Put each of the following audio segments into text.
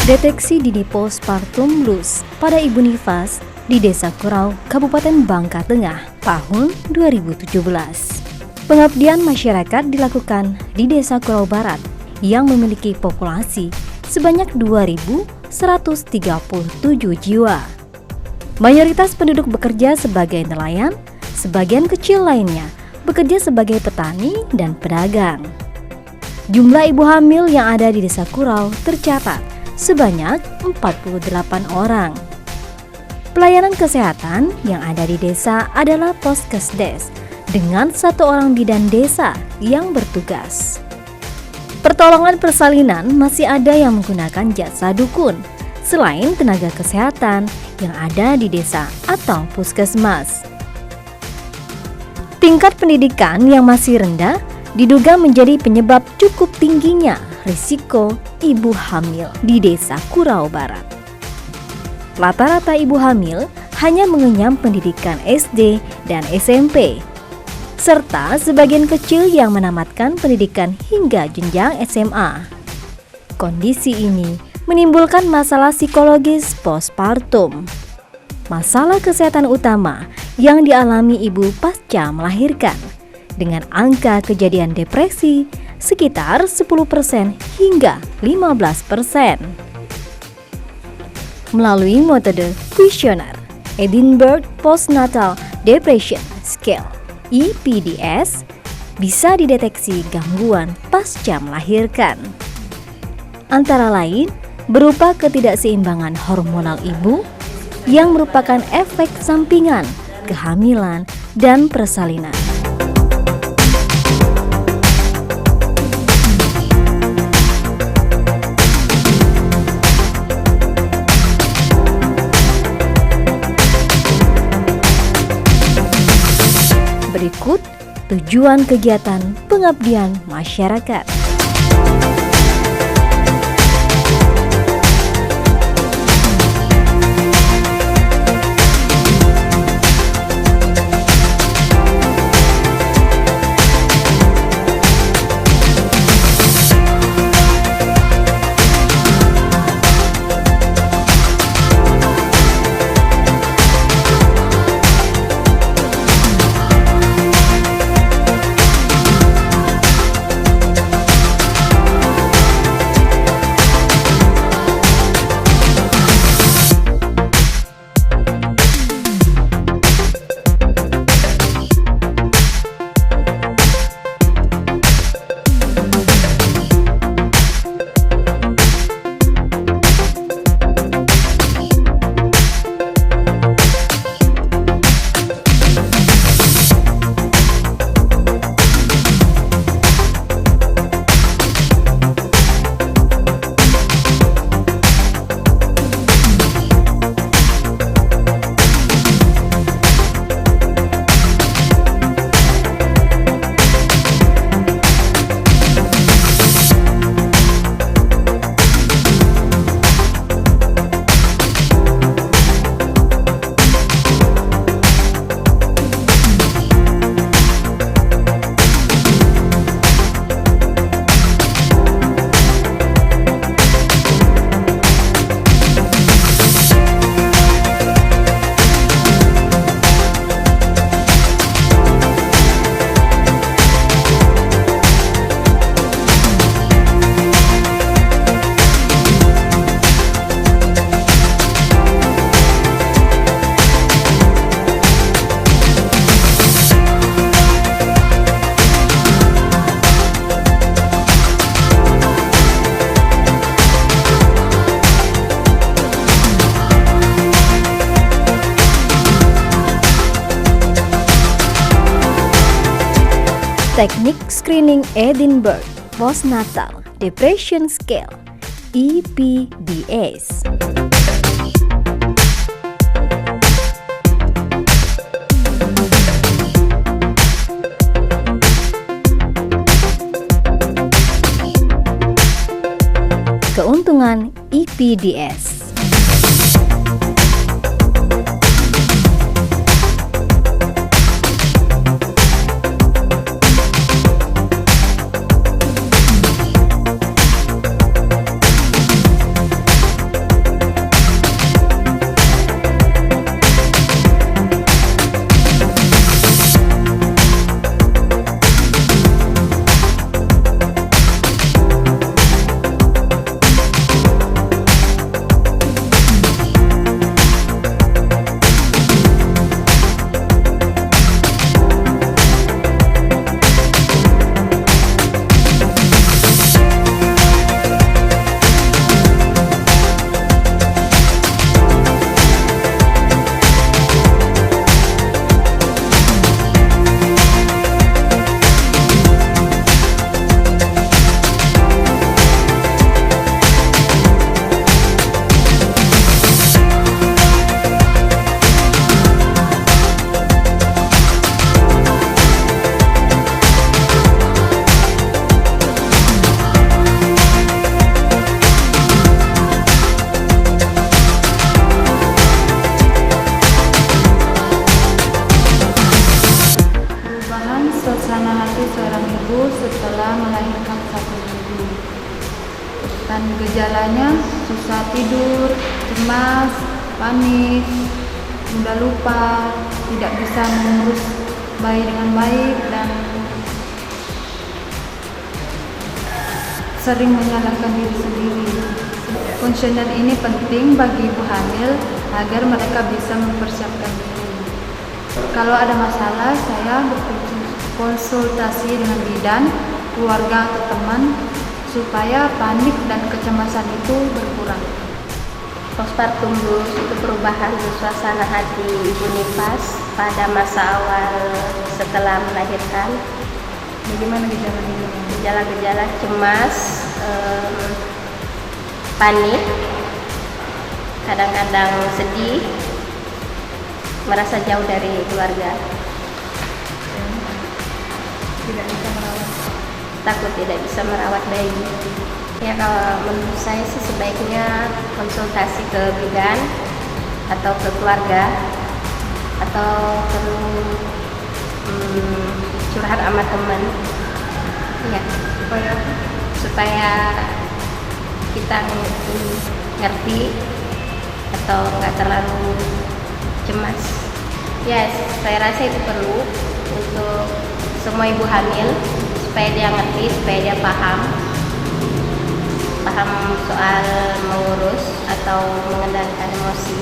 Deteksi dini postpartum blues pada Ibu Nifas di Desa Kurau, Kabupaten Bangka Tengah, tahun 2017. Pengabdian masyarakat dilakukan di Desa Kurau Barat yang memiliki populasi sebanyak 2.137 jiwa. Mayoritas penduduk bekerja sebagai nelayan, sebagian kecil lainnya bekerja sebagai petani dan pedagang. Jumlah ibu hamil yang ada di Desa Kurau tercatat sebanyak 48 orang. Pelayanan kesehatan yang ada di desa adalah Poskesdes dengan 1 orang bidan desa yang bertugas. Pertolongan persalinan masih ada yang menggunakan jasa dukun selain tenaga kesehatan yang ada di desa atau puskesmas. Tingkat pendidikan yang masih rendah diduga menjadi penyebab cukup tingginya risiko ibu hamil di Desa Kurau Barat. Rata-rata ibu hamil hanya mengenyam pendidikan SD dan SMP, serta sebagian kecil yang menamatkan pendidikan hingga jenjang SMA. Kondisi ini menimbulkan masalah psikologis postpartum. Masalah kesehatan utama yang dialami ibu pasca melahirkan, dengan angka kejadian depresi sekitar 10% hingga 15%. Melalui metode kuesioner Edinburgh Postnatal Depression Scale (EPDS), bisa dideteksi gangguan pasca melahirkan. Antara lain berupa ketidakseimbangan hormonal ibu yang merupakan efek sampingan kehamilan dan persalinan. Berikut tujuan kegiatan pengabdian masyarakat. Teknik Screening Edinburgh Postnatal Depression Scale (EPDS). Keuntungan EPDS. Dan gejalanya susah tidur, cemas, panik, mudah lupa, tidak bisa mengurus bayi dengan baik, dan sering menyalahkan diri sendiri. Kuesioner ini penting bagi ibu hamil agar mereka bisa mempersiapkan diri. Kalau ada masalah, saya berkonsultasi dengan bidan, keluarga atau teman supaya panik dan kecemasan itu berkurang. Postpartum blues itu perubahan suasana hati ibu nifas pada masa awal setelah melahirkan. Bagaimana gejala-gejala? Gejala-gejala cemas, panik, kadang-kadang sedih, merasa jauh dari keluarga, Tidak bisa merawat. takut tidak bisa merawat bayi. Ya, kalau menurut saya sih sebaiknya konsultasi ke bidan atau ke keluarga, atau perlu curhat sama teman, ya, supaya kita ngerti atau nggak terlalu cemas. Ya, saya rasa itu perlu untuk semua ibu hamil, supaya dia ngerti, supaya dia paham soal mengurus atau mengendalikan emosi.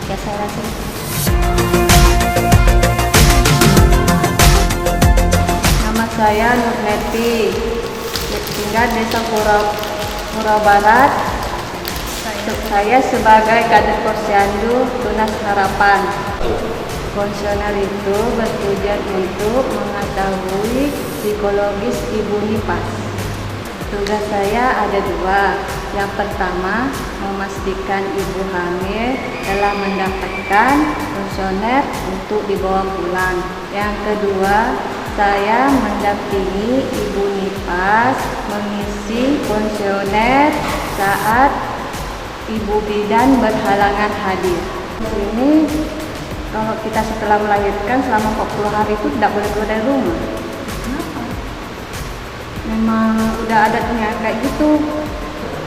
Ya, saya rasa itu. Nama saya Nurheti, tinggal Desa Pura Barat. Saya sebagai kader Posyandu Tunas Harapan. Kuesioner itu bertujuan untuk mengetahui psikologis ibu nifas. Tugas saya ada dua. Yang pertama, memastikan ibu hamil telah mendapatkan kuesioner untuk dibawa pulang. Yang kedua, saya mendampingi ibu nifas mengisi kuesioner saat ibu bidan berhalangan hadir. Di sini kalau kita setelah melahirkan selama 40 hari itu tidak boleh keluar dari rumah. Kenapa? Memang udah adatnya kayak gitu.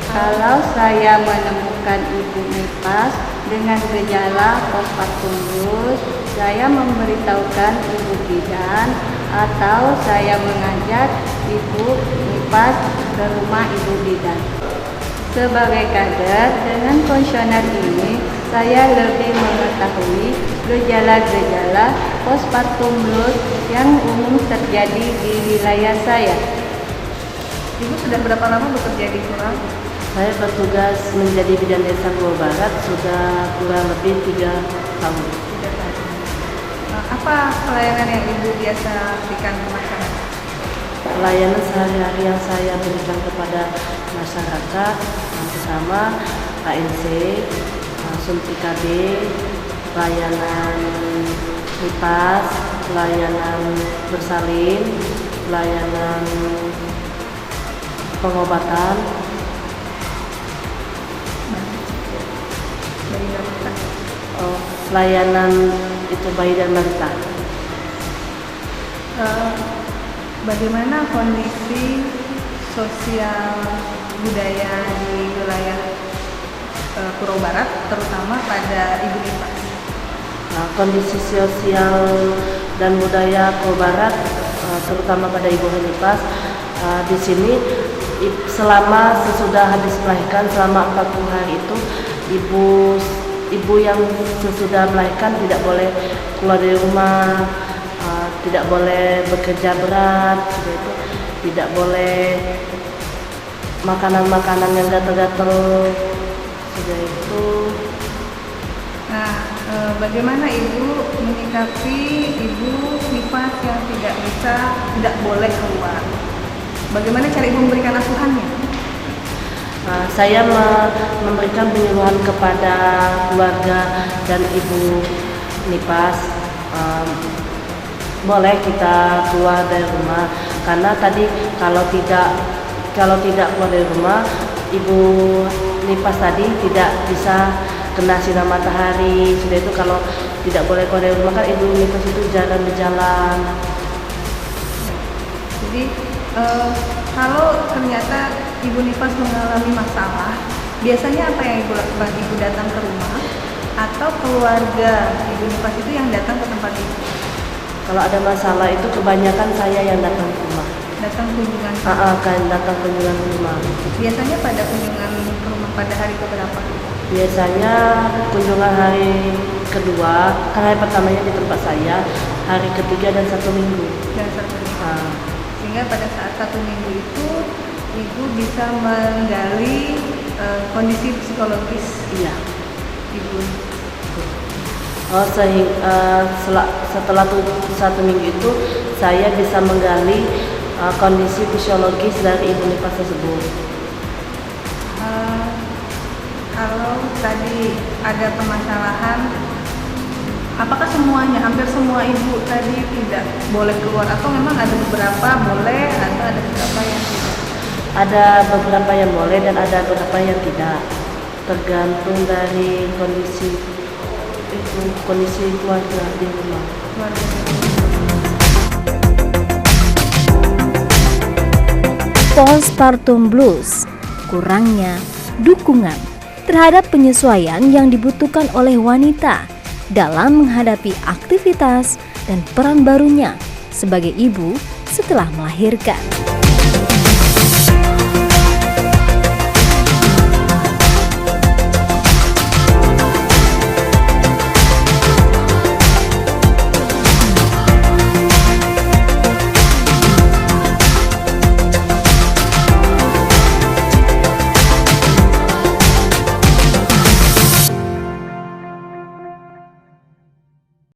Kalau saya menemukan ibu nifas dengan gejala postpartum blues, saya memberitahukan ibu bidan atau saya mengajak ibu nifas ke rumah ibu bidan. Sebagai kader, dengan kuesioner ini saya lebih mengetahui gejala-gejala postpartum blues yang umum terjadi di wilayah saya. Ibu sudah berapa lama bekerja di Kurang? Saya bertugas menjadi bidan desa Pura Barat sudah kurang lebih 3 tahun. Apa pelayanan yang Ibu biasa berikan ke masyarakat? Pelayanan sehari-hari yang saya berikan kepada masyarakat pertama ANC, suntik KB, pelayanan nifas, pelayanan bersalin, pelayanan pengobatan, pelayanan itu bayi dan balita. Bagaimana kondisi sosial budaya di wilayah Pura Barat, terutama pada ibu nifas? Kondisi sosial dan budaya Pura Barat, terutama pada ibu nifas, di sini selama sesudah habis melahirkan selama 40 hari itu ibu yang sesudah melahirkan tidak boleh keluar dari rumah, tidak boleh bekerja berat, itu tidak boleh makanan-makanan yang gatal-gatal, sudah itu. Nah, bagaimana Ibu menyikapi ibu nifas yang tidak boleh keluar? Bagaimana cara Ibu memberikan asuhannya? Saya memberikan penyuluhan kepada keluarga dan ibu nifas, boleh kita keluar dari rumah, karena tadi kalau tidak keluar dari rumah, ibu nifas tadi tidak bisa kena sinar matahari. Sudah itu kalau tidak boleh keluar dari rumah kan ibu nifas itu jarang berjalan. Jadi kalau ternyata Ibu Nifas mengalami masalah, biasanya apa yang Ibu lakukan? Ibu datang ke rumah atau keluarga Ibu Nifas itu yang datang ke tempat Ibu? Kalau ada masalah itu kebanyakan saya yang datang ke rumah. Datang kunjungan. Kan datang kunjungan ke rumah. Biasanya pada kunjungan ke rumah pada hari keberapa? Biasanya kunjungan hari kedua, kan hari pertamanya di tempat saya, hari ketiga dan 1 minggu. Dan 1 minggu. Sehingga pada saat 1 minggu itu Ibu bisa menggali kondisi psikologis. Iya. Ibu. Setelah 1 minggu itu saya bisa menggali kondisi fisiologis dari Ibu Nifas tersebut. Kalau tadi ada permasalahan, apakah semuanya, hampir semua ibu tadi tidak boleh keluar atau memang ada beberapa boleh atau ada beberapa yang tidak? Ada beberapa yang boleh dan ada beberapa yang tidak, tergantung dari kondisi keluarga di rumah. Postpartum blues, kurangnya dukungan terhadap penyesuaian yang dibutuhkan oleh wanita dalam menghadapi aktivitas dan peran barunya sebagai ibu setelah melahirkan.